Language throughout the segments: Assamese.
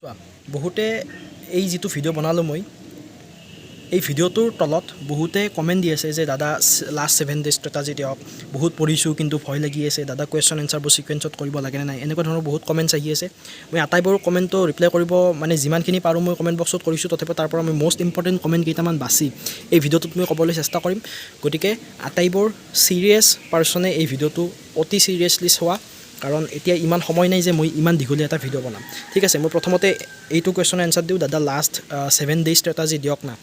চোৱা বহুতে এই যিটো ভিডিঅ' বনালোঁ মই এই ভিডিঅ'টোৰ তলত বহুতে কমেণ্ট দি আছে যে দাদা লাষ্ট 7 ডেজ ষ্ট্ৰেটাজি দিয়ক, বহুত পঢ়িছোঁ কিন্তু ভয় লাগি আছে, দাদা কুৱেশ্যন এনচাৰবোৰ ছিকুৱেঞ্চত কৰিব লাগেনে নাই, এনেকুৱা ধৰণৰ বহুত কমেণ্টছ আহি আছে। মই আটাইবোৰ কমেণ্টটো ৰিপ্লাই কৰিব মানে যিমানখিনি পাৰোঁ মই কমেণ্ট বক্সত কৰিছোঁ, তথাপিও তাৰ পৰা মই মষ্ট ইম্পৰ্টেণ্ট কমেণ্ট কেইটামান বাছি এই ভিডিঅ'টোত মই ক'বলৈ চেষ্টা কৰিম। গতিকে আটাইবোৰ ছিৰিয়াছ পাৰ্চনে এই ভিডিঅ'টো অতি ছিৰিয়াছলি চোৱা, কাৰণ এতিয়া ইমান সময় নাই যে মই ইমান দীঘলীয়া এটা ভিডিঅ' বনাম। ঠিক আছে, মই প্ৰথমতে এইটো কুৱেশ্যনৰ এনচাৰ দিওঁ, দাদা লাষ্ট 7 ডেজ ষ্ট্ৰেটাজি দিয়ক না।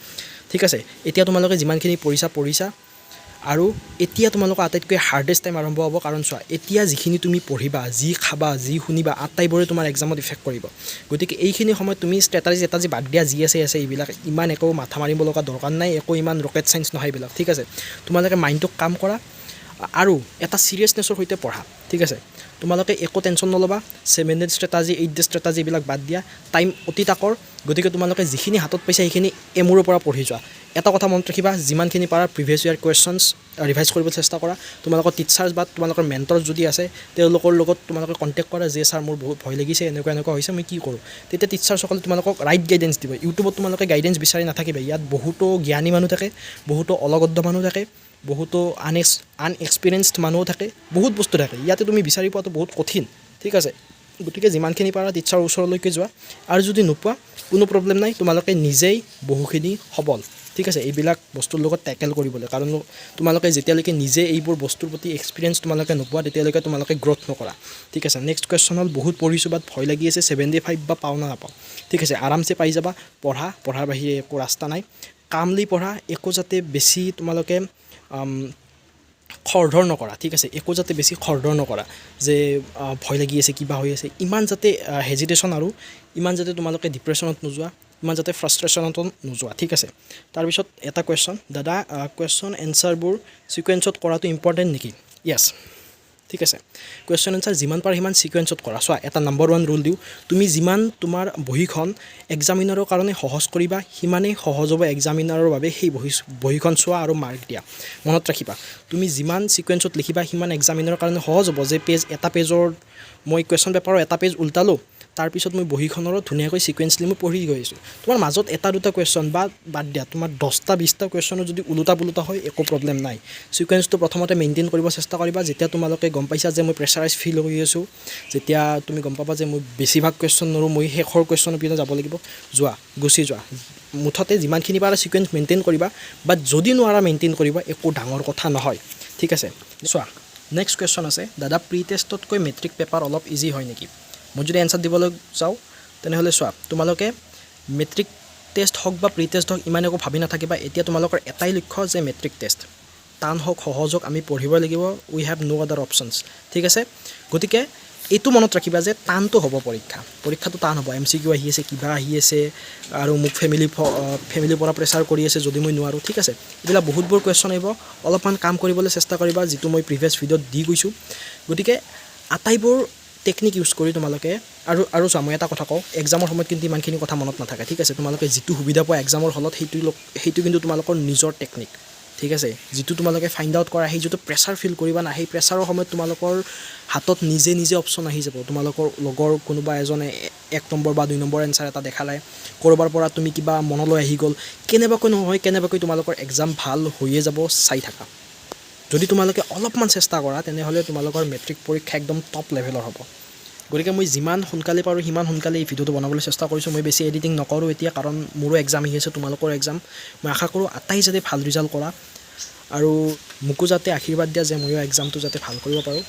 ঠিক আছে, এতিয়া তোমালোকে যিমানখিনি পঢ়িছা আৰু এতিয়া তোমালোকৰ আটাইতকৈ হাৰ্ডেষ্ট টাইম আৰম্ভ হ'ব। কাৰণ চোৱা এতিয়া যিখিনি তুমি পঢ়িবা, যি খাবা, যি শুনিবা, আটাইবোৰে তোমাৰ এক্সামত ইফেক্ট কৰিব। গতিকে এইখিনি সময়ত তুমি ষ্ট্ৰেটাজি বাদ দিয়া, যি আছে এইবিলাক ইমান একো মাথা মাৰিব লগা দৰকাৰ নাই, একো ইমান ৰকেট চাইন্স নহয় এইবিলাক। ঠিক আছে, তোমালোকে মাইণ্ডটোক কাম কৰা আৰু এটা ছিৰিয়াছনেছৰ সৈতে পঢ়া। ঠিক আছে, তোমালোকে একো টেনশ্যন নল'বা, 7 ডেজ ষ্ট্ৰেটাজি 8 ডেজ ষ্ট্ৰেটাজি এইবিলাক বাদ দিয়া, টাইম অতি তাকৰ। গতিকে তোমালোকে যিখিনি হাতত পাইছা সেইখিনি এমূৰৰ পৰা পঢ়ি যোৱা। এটা কথা মনত ৰাখিবা, যিমানখিনি পাৰা প্ৰিভিয়াছ ইয়াৰ কুৱেশ্যনছ ৰিভাইজ কৰিবলৈ চেষ্টা কৰা। তোমালোকৰ টিচাৰ্ছ বা তোমালোকৰ মেণ্টৰ যদি আছে তেওঁলোকৰ লগত তোমালোকে কণ্টেক্ট কৰা যে ছাৰ মোৰ বহুত ভয় লাগিছে, এনেকুৱা হৈছে, মই কি কৰোঁ। তেতিয়া টিচাৰ্ছসকলে তোমালোকক ৰাইট গাইডেঞ্চ দিব। ইউটিউবত তোমালোকে গাইডেঞ্চ বিচাৰি নাথাকিবা, ইয়াত বহুতো জ্ঞানী মানুহ থাকে, বহুতো অলগদ্ধ মানুহ থাকে, বহুতো আনএক্সপিৰিয়েঞ্চড মানুহো থাকে, বহুত বস্তু থাকে, ইয়াতে তুমি বিচাৰি পোৱাটো বহুত কঠিন। ঠিক আছে, গতিকে যিমানখিনি পাৰা টিচাৰৰ ওচৰলৈকে যোৱা, আৰু যদি নোপোৱা কোনো প্ৰব্লেম নাই, তোমালোকে নিজেই বহুখিনি সবল। ঠিক আছে, এইবিলাক বস্তুৰ লগত টেকেল কৰিবলৈ, কাৰণ তোমালোকে যেতিয়ালৈকে নিজে এইবোৰ বস্তুৰ প্ৰতি এক্সপিৰিয়েঞ্চ তোমালোকে নোপোৱা তেতিয়ালৈকে তোমালোকে গ্ৰ'থ নকৰা। ঠিক আছে, নেক্সট কুৱেশ্যন হ'ল, বহুত পঢ়িছোঁ বাট ভয় লাগি আছে, 75 বা পাওঁ না নাপাওঁ। ঠিক আছে, আৰামছে পাই যাবা, পঢ়াৰ বাহিৰে একো ৰাস্তা নাই, কামলি পঢ়া, একো যাতে বেছি তোমালোকে খৰধৰ নকৰা। ঠিক আছে, একো যাতে বেছি খৰধৰ নকৰা যে ভয় লাগি আছে, কিবা হৈ আছে, ইমান যাতে হেজিটেশ্যন আৰু ইমান যাতে তোমালোকে ডিপ্ৰেশ্যনত নোযোৱা, ইমান যাতে ফ্ৰাষ্ট্ৰেশ্যনতো নোযোৱা। ঠিক আছে, তাৰপিছত এটা কুৱেশ্যন, দাদা কুৱেশ্যন এনচাৰবোৰ ছিকুৱেঞ্চত কৰাটো ইম্পৰ্টেণ্ট নেকি? য়েছ। ঠিক আছে, কুৱেশ্যন এনচাৰ যিমান পাৰে সিমান ছিকুৱেঞ্চত কৰা। চোৱা এটা নম্বৰ 1 ৰুল দিওঁ, তুমি যিমান তোমাৰ বহীখন এক্সামিনাৰৰ কাৰণে সহজ কৰিবা, সিমানেই সহজ হ'ব এক্সামিনাৰৰ বাবে সেই বহীখন চোৱা আৰু মাৰ্ক দিয়া। মনত ৰাখিবা, তুমি যিমান ছিকুৱেঞ্চত লিখিবা সিমান এক্সামিনাৰৰ কাৰণে সহজ হ'ব। যে এটা পেজৰ মই কুৱেশ্যন পেপাৰৰ এটা পেজ উল্টালোঁ, তাৰপিছত মই বহীখনৰো ধুনীয়াকৈ ছিকুৱেঞ্চলি মই পঢ়ি গৈ আছোঁ। তোমাৰ মাজত এটা দুটা কুৱেশ্যন বা বাদ দিয়া, তোমাৰ 10টা 20টা কুৱেশ্যনো যদি ওলোটা পোলোটা হয় একো প্ৰব্লেম নাই। ছিকুৱেঞ্চটো প্ৰথমতে মেইনটেইন কৰিব চেষ্টা কৰিবা। যেতিয়া তোমালোকে গম পাইছা যে মই প্ৰেছাৰাইজ ফিল হৈ আছোঁ, যেতিয়া তুমি গম পাবা যে মই বেছিভাগ কুৱেশ্যন নোৱাৰোঁ, মই শেষৰ কুৱেশ্যনৰ পিনে যাব লাগিব, গুচি যোৱা। মুঠতে যিমানখিনি পাৰা ছিকুৱেঞ্চ মেইনটেইন কৰিবা, বাট যদি নোৱাৰা মেইনটেইন কৰিবা, একো ডাঙৰ কথা নহয়। ঠিক আছে, চোৱা নেক্সট কুৱেশ্যন আছে, দাদা প্ৰি টেষ্টতকৈ মেট্ৰিক পেপাৰ অলপ ইজি হয় নেকি? মই যদি এনচাৰ দিবলৈ যাওঁ তেনেহ'লে চোৱা, তোমালোকে মেট্ৰিক টেষ্ট হওক বা প্ৰি টেষ্ট হওক ইমান একো ভাবি নাথাকিবা। এতিয়া তোমালোকৰ এটাই লক্ষ্য যে মেট্ৰিক টেষ্ট টান হওক সহজ হওক আমি পঢ়িব লাগিব, উই হেভ ন' আদাৰ অপশ্যনছ। ঠিক আছে, গতিকে এইটো মনত ৰাখিবা যে টানটো হ'ব, পৰীক্ষাটো টান হ'ব, MCQ আহি আছে, কিবা আহি আছে, আৰু মোক ফেমিলিৰ পৰা প্ৰেছাৰ কৰি আছে যদি মই নোৱাৰোঁ। ঠিক আছে, এইবিলাক বহুতবোৰ কুৱেশ্যন আহিব, অলপমান কাম কৰিবলৈ চেষ্টা কৰিবা, যিটো মই প্ৰিভিয়াছ ভিডিঅ'ত দি গৈছোঁ। গতিকে আটাইবোৰ টেকনিক ইউজ কৰি তোমালোকে আৰু চোৱা, মই এটা কথা কওঁ, এক্সামৰ সময়ত কিন্তু ইমানখিনি কথা মনত নাথাকে। ঠিক আছে, তোমালোকে যিটো সুবিধা পোৱা এক্সামৰ হলত সেইটো কিন্তু তোমালোকৰ নিজৰ টেকনিক। ঠিক আছে, যিটো তোমালোকে ফাইণ্ড আউট কৰা, সেই যিটো প্ৰেছাৰ ফিল কৰিবা না, সেই প্ৰেছাৰৰ সময়ত তোমালোকৰ হাতত নিজে অপশ্যন আহি যাব। তোমালোকৰ লগৰ কোনোবা এজনে 1 নম্বৰ বা 2 নম্বৰ এনচাৰ এটা দেখালে, ক'ৰবাৰ পৰা তুমি কিবা মনলৈ আহি গ'ল, কেনেবাকৈ তোমালোকৰ এক্সাম ভাল হৈয়ে যাব, চাই থাকা। যদি তোমালোকে অলপমান চেষ্টা কৰা তেনেহ'লে তোমালোকৰ মেট্ৰিক পৰীক্ষা একদম টপ লেভেলৰ হ'ব। গতিকে মই যিমান সোনকালে পাৰোঁ সিমান সোনকালে এই ভিডিঅ'টো বনাবলৈ চেষ্টা কৰিছোঁ। মই বেছি এডিটিং নকৰোঁ এতিয়া, কাৰণ মোৰো এক্সাম আহি আছে, তোমালোকৰ এক্সাম। মই আশা কৰোঁ আটাই যাতে ভাল ৰিজাল্ট কৰা, আৰু মোকো যাতে আশীৰ্বাদ দিয়া যে ময়ো এক্সামটো যাতে ভাল কৰিব পাৰোঁ।